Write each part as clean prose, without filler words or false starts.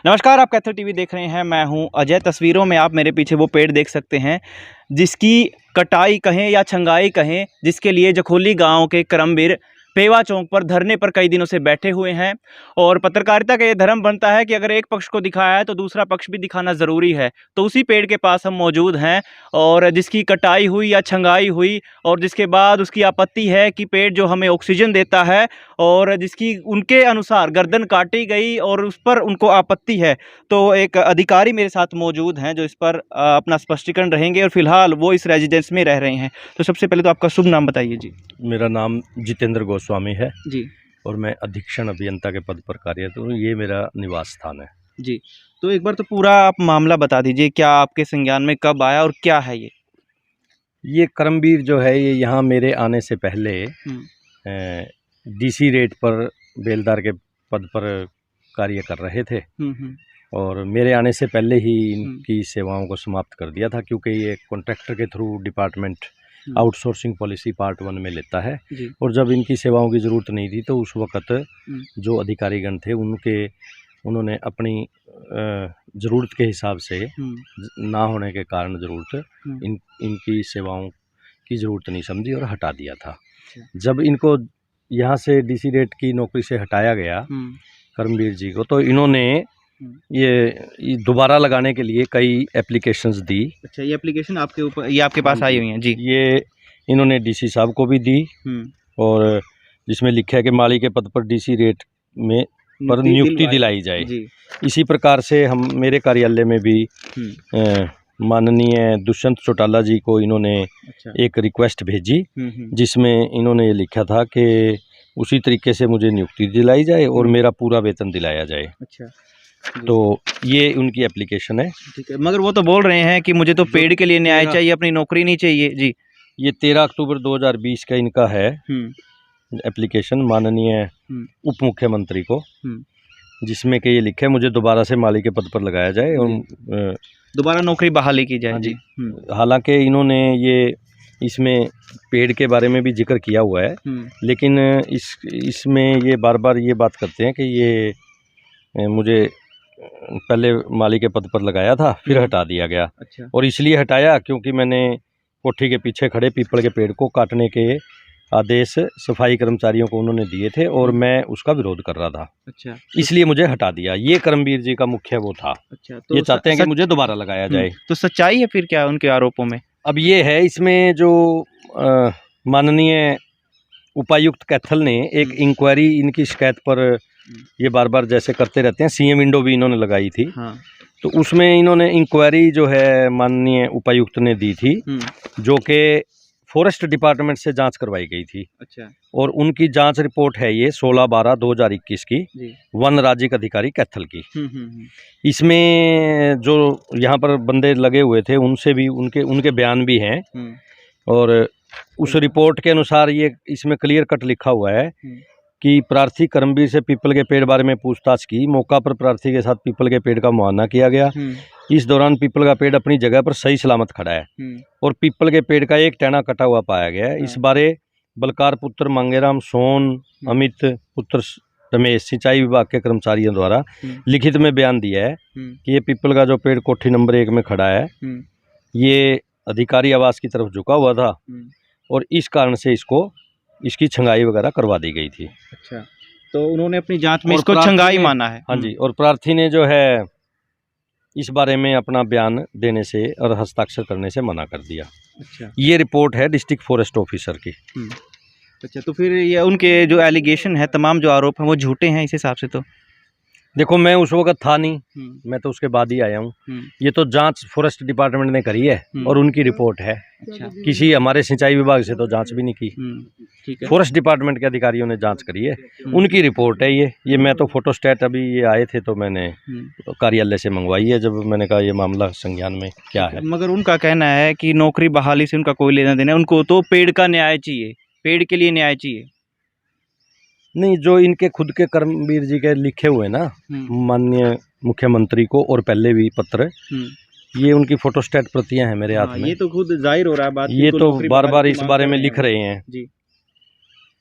नमस्कार, आप कैथल टीवी देख रहे हैं। मैं हूं अजय। तस्वीरों में आप मेरे पीछे वो पेड़ देख सकते हैं जिसकी कटाई कहें या छंगाई कहें, जिसके लिए जखोली गांव के करमवीर पेवा चौक पर धरने पर कई दिनों से बैठे हुए हैं। और पत्रकारिता का ये धर्म बनता है कि अगर एक पक्ष को दिखाया है तो दूसरा पक्ष भी दिखाना ज़रूरी है। तो उसी पेड़ के पास हम मौजूद हैं और जिसकी कटाई हुई या छंगाई हुई और जिसके बाद उसकी आपत्ति है कि पेड़ जो हमें ऑक्सीजन देता है और जिसकी उनके अनुसार गर्दन काटी गई और उस पर उनको आपत्ति है। तो एक अधिकारी मेरे साथ मौजूद हैं जो इस पर अपना स्पष्टीकरण रहेंगे और फिलहाल वो इस रेजिडेंस में रह रहे हैं। तो सबसे पहले तो आपका शुभ नाम बताइए जी। मेरा नाम जितेंद्र गोस्वामी है जी और मैं अधीक्षण अभियंता के पद पर कार्यरत हूँ। ये मेरा निवास स्थान है। जी। तो एक बार तो पूरा आप मामला बता दीजिए, क्या आपके संज्ञान में कब आया और क्या है ये? करमवीर जो है ये यहाँ मेरे आने से पहले डीसी रेट पर बेलदार के पद पर कार्य कर रहे थे और मेरे आने से पहले ही इनकी सेवाओं को समाप्त कर दिया था, क्योंकि ये कॉन्ट्रैक्टर के through department outsourcing policy part 1 में लेता है। और जब इनकी सेवाओं की ज़रूरत नहीं थी तो उस वक़्त जो अधिकारीगण थे उन्होंने अपनी ज़रूरत के हिसाब से ना होने के कारण इनकी सेवाओं की ज़रूरत नहीं समझी और हटा दिया था। जब इनको यहाँ से डीसी रेट की नौकरी से हटाया गया करमवीर जी को, तो इन्होंने ये दोबारा लगाने के लिए कई एप्लीकेशंस दी। अच्छा, ये एप्लीकेशन आपके पास आई हुई हैं जी? ये इन्होंने डीसी साहब को भी दी और जिसमें लिखा है कि माली के पद पर डीसी रेट में पर नियुक्ति दिलाई जाए। इसी प्रकार से हम मेरे कार्यालय में भी माननीय दुष्यंत चौटाला जी को इन्होंने एक रिक्वेस्ट भेजी, जिसमें इन्होंने ये लिखा था कि उसी तरीके से मुझे नियुक्ति दिलाई जाए और मेरा पूरा वेतन दिलाया जाए। अच्छा, तो ये उनकी एप्लीकेशन है। ठीक है, मगर वो तो बोल रहे हैं कि मुझे तो पेड़ के लिए न्याय चाहिए, अपनी नौकरी नहीं चाहिए जी। ये 13 अक्टूबर 2020 का इनका है एप्लीकेशन माननीय उप मुख्यमंत्री को, जिसमें कि ये लिखे मुझे दोबारा से माली के पद पर लगाया जाए और दोबारा नौकरी बहाली की जाए जी। हालांकि इन्होंने ये इसमें पेड़ के बारे में भी जिक्र किया हुआ है, लेकिन इसमें ये बार बार ये बात करते हैं कि ये मुझे पहले माली के पद पर लगाया था, फिर हटा दिया गया। अच्छा। और इसलिए हटाया क्योंकि मैंने कोठी के पीछे खड़े पीपल के पेड़ को काटने के आदेश सफाई कर्मचारियों को उन्होंने दिए थे और मैं उसका विरोध कर रहा था। अच्छा, इसलिए मुझे हटा दिया। ये करमवीर जी का मुख्य वो था। अच्छा, तो ये चाहते हैं कि मुझे दोबारा लगाया जाए। तो सच्चाई है फिर क्या उनके आरोपों में? अब ये है, इसमें जो माननीय उपायुक्त कैथल ने एक इंक्वायरी इनकी शिकायत पर ये बार बार जैसे करते रहते हैं, सीएम विंडो भी इन्होंने लगाई थी। तो उसमें इन्होंने इंक्वायरी जो है माननीय उपायुक्त ने दी थी, जो कि फॉरेस्ट डिपार्टमेंट से जांच करवाई गई थी। अच्छा। और उनकी जांच रिपोर्ट है ये 16/12/2021 की वन राज्यिक अधिकारी कैथल की। इसमें जो यहाँ पर बंदे लगे हुए थे उनसे भी उनके बयान भी हैं और उस रिपोर्ट के अनुसार ये इसमें क्लियर कट लिखा हुआ है कि प्रार्थी करमवीर से पीपल के पेड़ बारे में पूछताछ की। मौका पर प्रार्थी के साथ पीपल के पेड़ का मुआयना किया गया। इस दौरान पीपल का पेड़ अपनी जगह पर सही सलामत खड़ा है और पीपल के पेड़ का एक टहना कटा हुआ पाया गया है। इस बारे बलकार पुत्र मांगेराम सोन, अमित पुत्र रमेश सिंचाई विभाग के कर्मचारियों द्वारा लिखित में बयान दिया है कि ये पीपल का जो पेड़ कोठी नंबर 1 में खड़ा है ये अधिकारी आवास की तरफ झुका हुआ था और इस कारण से इसकी छंगाई वगैरह करवा दी गई थी। अच्छा, तो उन्होंने अपनी जांच में इसको छंगाई माना है। हाँ जी, और प्रार्थी ने जो है इस बारे में अपना बयान देने से और हस्ताक्षर करने से मना कर दिया। अच्छा, ये रिपोर्ट है डिस्ट्रिक्ट फॉरेस्ट ऑफिसर की। अच्छा, तो फिर ये उनके जो एलिगेशन है, तमाम जो आरोप हैं वो झूठे हैं इस हिसाब से? तो देखो, मैं उस वक्त था नहीं, मैं तो उसके बाद ही आया हूँ। ये तो जांच फॉरेस्ट डिपार्टमेंट ने करी है और उनकी रिपोर्ट है। अच्छा। किसी हमारे सिंचाई विभाग से तो जांच भी नहीं की। ठीक है। फॉरेस्ट डिपार्टमेंट के अधिकारियों ने जांच करी है, उनकी रिपोर्ट है ये मैं तो फोटोस्टेट अभी ये आए थे तो मैंने कार्यालय से मंगवाई है, जब मैंने कहा ये मामला संज्ञान में क्या है। मगर उनका कहना है कि नौकरी बहाली से उनका कोई लेना देना, उनको तो पेड़ का न्याय चाहिए, पेड़ के लिए न्याय चाहिए। नहीं, जो इनके खुद के करमवीर जी के लिखे हुए ना माननीय मुख्यमंत्री को और पहले भी पत्र, ये उनकी फोटोस्टेट प्रतियां हैं मेरे हाथ में। ये तो खुद जाहिर हो रहा है बात। ये तो बार बार इस बारे में लिख रहे हैं जी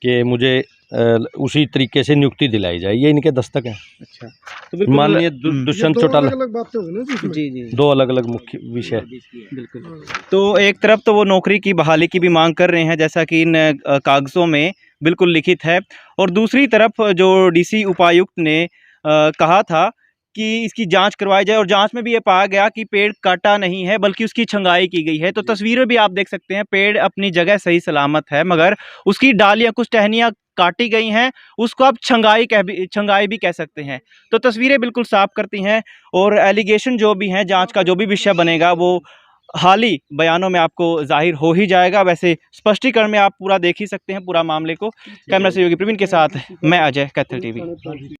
कि मुझे उसी तरीके से नियुक्ति दिलाई जाए, ये इनके दस्तक है। अच्छा, तो बिल्कुल माननीय दुष्यंत चौटाला, बातें हुई ना जिसमें। जी जी दो अलग अलग मुख्य विषय। बिल्कुल। तो एक तरफ तो वो नौकरी की बहाली की भी मांग कर रहे हैं, जैसा कि इन कागज़ों में बिल्कुल लिखित है, और दूसरी तरफ जो डीसी उपायुक्त ने कहा था कि इसकी जांच करवाई जाए, और जांच में भी ये पाया गया कि पेड़ काटा नहीं है बल्कि उसकी छंगाई की गई है। तो तस्वीरें भी आप देख सकते हैं, पेड़ अपनी जगह सही सलामत है, मगर उसकी डालियां, कुछ टहनियां काटी गई हैं, उसको आप छंगाई भी कह सकते हैं। तो तस्वीरें बिल्कुल साफ करती हैं, और एलिगेशन जो भी हैं, जांच का जो भी विषय बनेगा वो हाली बयानों में आपको जाहिर हो ही जाएगा। वैसे स्पष्टीकरण में आप पूरा देख ही सकते हैं पूरा मामले को। कैमरा सहयोगी प्रवीण के साथ मैं अजय, कैथल टीवी।